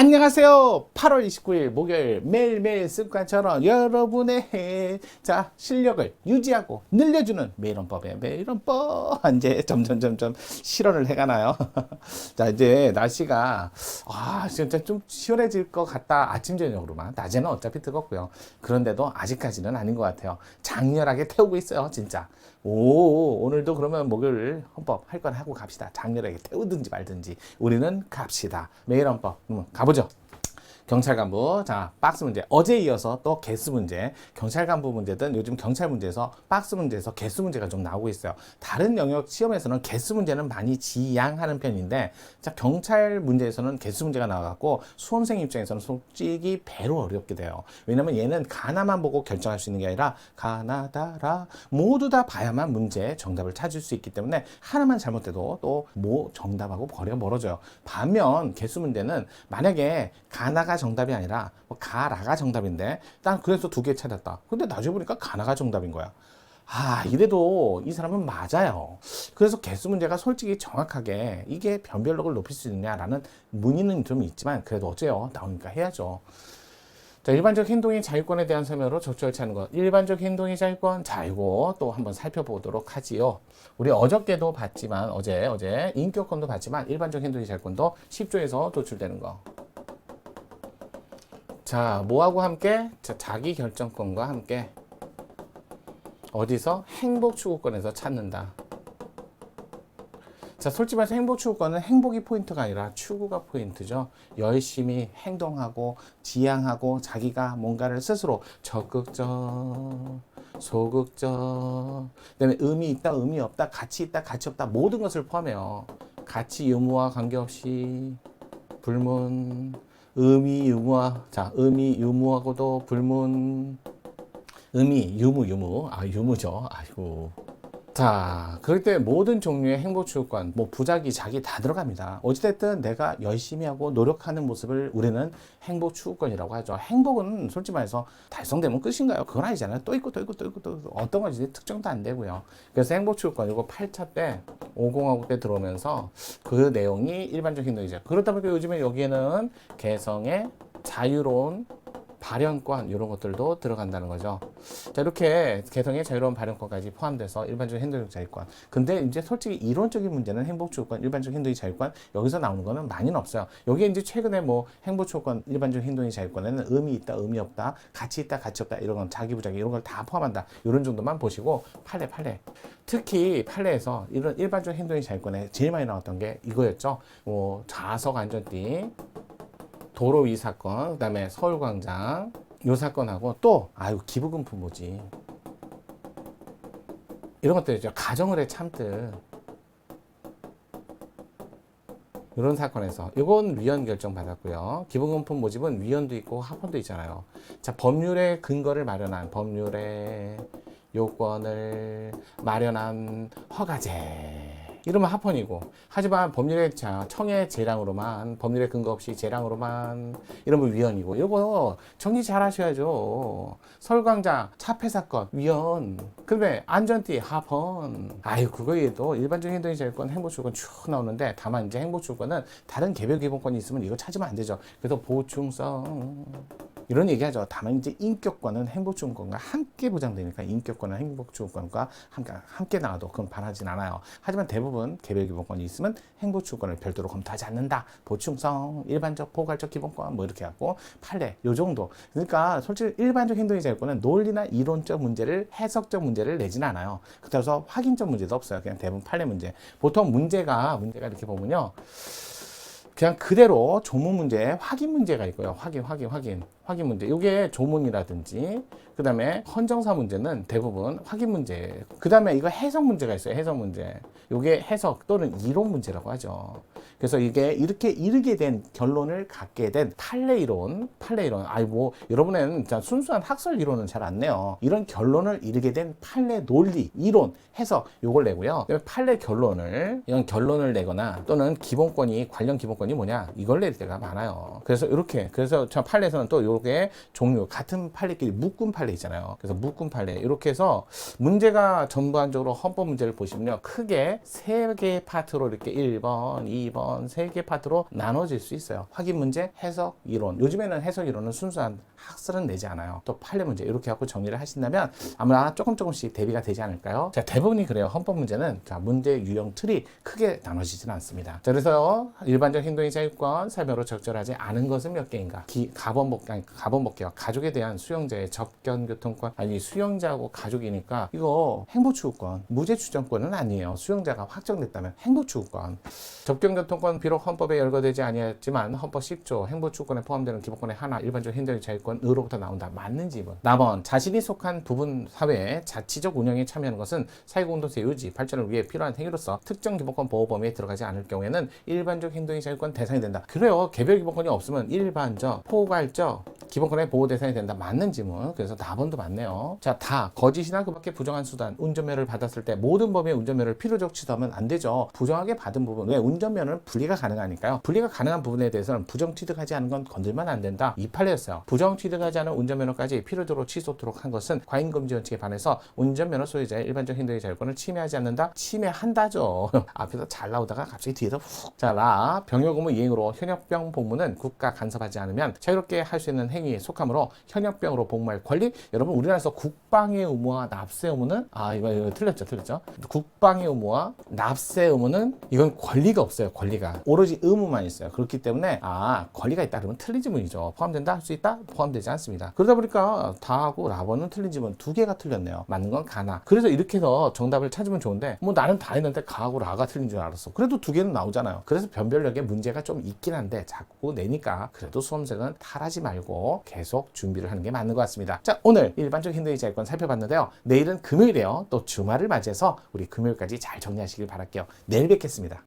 안녕하세요. 8월 29일 목요일 매일매일 습관처럼 여러분의 실력을 유지하고 늘려주는 매일원법의 매일원법 이제 점점 실현을 해가나요? 자, 이제 날씨가 진짜 좀 시원해질 것 같다. 아침 저녁으로만. 낮에는 어차피 뜨겁고요. 그런데도 아직까지는 아닌 것 같아요. 장렬하게 태우고 있어요, 진짜. 오늘도 그러면 목요일 헌법 할 건 하고 갑시다. 장렬하게 태우든지 말든지 우리는 갑시다. 매일 헌법 가보죠. 경찰 간부. 자, 박스 문제. 어제 이어서 또 개수 문제. 경찰 간부 문제든 요즘 경찰 문제에서 박스 문제에서 개수 문제가 좀 나오고 있어요. 다른 영역 시험에서는 개수 문제는 많이 지양하는 편인데, 자, 경찰 문제에서는 개수 문제가 나와갖고 수험생 입장에서는 솔직히 배로 어렵게 돼요. 왜냐면 얘는 가나만 보고 결정할 수 있는 게 아니라 가나다라 모두 다 봐야만 문제 정답을 찾을 수 있기 때문에 하나만 잘못돼도 또 정답하고 거리가 멀어져요. 반면 개수 문제는 만약에 가나가 정답이 아니라 가라가 정답인데 난 그래서 두 개 찾았다. 근데 나중에 보니까 가나가 정답인 거야. 이래도 이 사람은 맞아요. 그래서 개수 문제가 솔직히 정확하게 이게 변별력을 높일 수 있느냐라는 문의는 좀 있지만 그래도 어째요? 나오니까 해야죠. 자, 일반적 행동의 자유권에 대한 설명으로 적절치 않은 것. 일반적 행동의 자유권. 자, 이거 또 한번 살펴보도록 하지요. 우리 어저께도 봤지만, 어제 인격권도 봤지만, 일반적 행동의 자유권도 10조에서 도출되는 거. 자, 뭐하고 함께? 자, 자기 결정권과 함께. 어디서? 행복 추구권에서 찾는다. 자, 솔직히 말해서 행복 추구권은 행복이 포인트가 아니라 추구가 포인트죠. 열심히 행동하고 지향하고 자기가 뭔가를 스스로 적극적, 소극적, 그다음에 의미 있다, 의미 없다, 가치 있다, 가치 없다 모든 것을 포함해요. 가치 유무와 관계없이 불문, 의미 유무와 의미 유무하고도 불문, 의미 유무 유무죠. 아이고. 자, 그럴 때 모든 종류의 행복추구권, 부작위, 자기 다 들어갑니다. 어찌됐든 내가 열심히 하고 노력하는 모습을 우리는 행복추구권이라고 하죠. 행복은 솔직히 말해서 달성되면 끝인가요? 그건 아니잖아요. 또 있고 어떤 건지 특정도 안 되고요. 그래서 행복추구권, 이거 8차 때 5공화국 때 들어오면서 그 내용이 일반적 행동이죠. 그렇다 보니까 요즘에 여기에는 개성의 자유로운 발현권 이런 것들도 들어간다는 거죠. 자, 이렇게 개성의 자유로운 발현권까지 포함돼서 일반적 행동의 자유권. 근데 이제 솔직히 이론적인 문제는 행복추구권, 일반적 행동의 자유권 여기서 나오는 거는 많이는 없어요. 여기에 이제 최근에 행복추구권, 일반적 행동의 자유권에는 의미 있다, 의미 없다, 가치 있다, 가치 없다 이런 건 자기 부작위 이런 걸 다 포함한다. 이런 정도만 보시고 판례. 특히 판례에서 이런 일반적 행동의 자유권에 제일 많이 나왔던 게 이거였죠. 좌석 안전띠. 도로 위 사건, 그 다음에 서울광장 요 사건하고 또 기부금품 뭐지 이런 것들이죠. 가정을해 참들 이런 사건에서 이건 위헌 결정 받았고요. 기부금품 모집은 위헌도 있고 합헌도 있잖아요. 자, 법률의 근거를 마련한 법률의 요건을 마련한 허가제 이러면 합헌이고, 하지만 법률의 청의 재량으로만, 법률의 근거 없이 재량으로만 이러면 위헌이고, 이거 정리 잘 하셔야죠. 서울광장 차폐 사건 위헌, 그다음에 안전띠 합헌. 그거에도 일반적인 행동의 자유권, 행복추구권 쭉 나오는데, 다만 이제 행복추구권은 다른 개별 기본권이 있으면 이거 찾으면 안 되죠. 그래서 보충성 이런 얘기하죠. 다만 이제 인격권은 행복추구권과 함께 보장되니까 인격권은 행복추구권과 함께 나와도 그건 반하진 않아요. 하지만 대부분 개별 기본권이 있으면 행복추구권을 별도로 검토하지 않는다. 보충성, 일반적, 포괄적 기본권 이렇게 하고 판례 요 정도. 그러니까 솔직히 일반적 행동의 자유권은 논리나 이론적 문제를 해석적 문제를 내지는 않아요. 그래서 확인적 문제도 없어요. 그냥 대부분 판례 문제. 보통 문제가 이렇게 보면요. 그냥 그대로 조문 문제에 확인 문제가 있고요. 확인 문제. 이게 조문이라든지, 그 다음에 헌정사 문제는 대부분 확인 문제. 그 다음에 이거 해석 문제가 있어요. 해석 문제. 이게 해석 또는 이론 문제라고 하죠. 그래서 이게 이렇게 이르게 된 결론을 갖게 된 판례 이론. 여러분은 순수한 학설 이론은 잘 안 내요. 이런 결론을 이르게 된 판례 논리, 이론, 해석 요걸 내고요. 판례 이런 결론을 내거나 또는 관련 기본권이 뭐냐 이걸 낼 때가 많아요. 그래서 저 판례에서는 또 요게 종류 같은 판례끼리 묶은 판례 있잖아요. 그래서 묶은 판례 이렇게 해서 문제가 전반적으로 헌법 문제를 보시면요, 크게 세 개의 파트로 이렇게 1번, 2번, 세 개 파트로 나눠질 수 있어요. 확인 문제, 해석, 이론. 요즘에는 해석, 이론은 순수한 학설은 내지 않아요. 또 판례 문제 이렇게 하고 정리를 하신다면 아마 조금씩 대비가 되지 않을까요? 자, 대부분이 그래요. 헌법 문제는 자, 문제 유형 틀이 크게 나눠지지는 않습니다. 자, 그래서 일반적 행동의 자유권 설명으로 적절하지 않은 것은 몇 개인가? 가번복귀와 가족에 대한 수용자의 접견교통권, 아니 수용자하고 가족이니까 이거 행보추구권, 무죄추정권은 아니에요. 수용자가 확정됐다면 행보추구권. 접견교통권 비록 헌법에 열거되지 아니했지만 헌법 10조 행보추구권에 포함되는 기본권의 하나, 일반적 행정의 자유권으로부터 나온다. 맞는지 뭐. 남원 자신이 속한 부분 사회의 자치적 운영에 참여하는 것은 사회공동체 유지, 발전을 위해 필요한 행위로서 특정 기본권 보호 범위에 들어가지 않을 경우에는 일반적 행동의 자유권 대상이 된다. 그래요. 개별 기본권이 없으면 일반적, 포괄적 기본권의 보호 대상이 된다. 맞는지 뭐. 그래서 답원도 맞네요. 자, 다 거짓이나 그밖에 부정한 수단, 운전면허를 받았을 때 모든 범위의 운전면허를 필요적 취소하면 안 되죠. 부정하게 받은 부분, 왜 운전면허는 분리가 가능하니까요. 분리가 가능한 부분에 대해서는 부정 취득하지 않은 건 건들면 안 된다. 이 판례였어요. 부정 취득하지 않은 운전면허까지 필요적으로 취소토록 한 것은 과잉금지 원칙에 반해서 운전면허 소유자의 일반적 행동의 자유권을 침해하지 않는다. 침해한다죠. 앞에서 잘 나오다가 갑자기 뒤에서 훅. 자, 병역 의무 이행으로 현역병 복무는 국가 간섭하지 않으면 자유롭게 할 수 있는 행위에 속하므로 현역병으로 복무할 권리. 여러분, 우리나라에서 국방의 의무와 납세 의무는 이거 틀렸죠. 국방의 의무와 납세 의무는 이건 권리가 없어요. 권리가 오로지 의무만 있어요. 그렇기 때문에 권리가 있다 그러면 틀린 지문이죠. 포함된다 할 수 있다? 포함되지 않습니다. 그러다 보니까 다하고 라번은 틀린 지문 두 개가 틀렸네요. 맞는 건 가나. 그래서 이렇게 해서 정답을 찾으면 좋은데 뭐 나는 다 했는데 가하고 라가 틀린 줄 알았어. 그래도 두 개는 나오잖아요. 그래서 변별력에 문제가 좀 있긴 한데 자꾸 내니까 그래도 수험생은 탈하지 말고 계속 준비를 하는 게 맞는 것 같습니다. 자, 오늘 일반적 행동의 자유권 살펴봤는데요. 내일은 금요일이에요. 또 주말을 맞이해서 우리 금요일까지 잘 정리하시길 바랄게요. 내일 뵙겠습니다.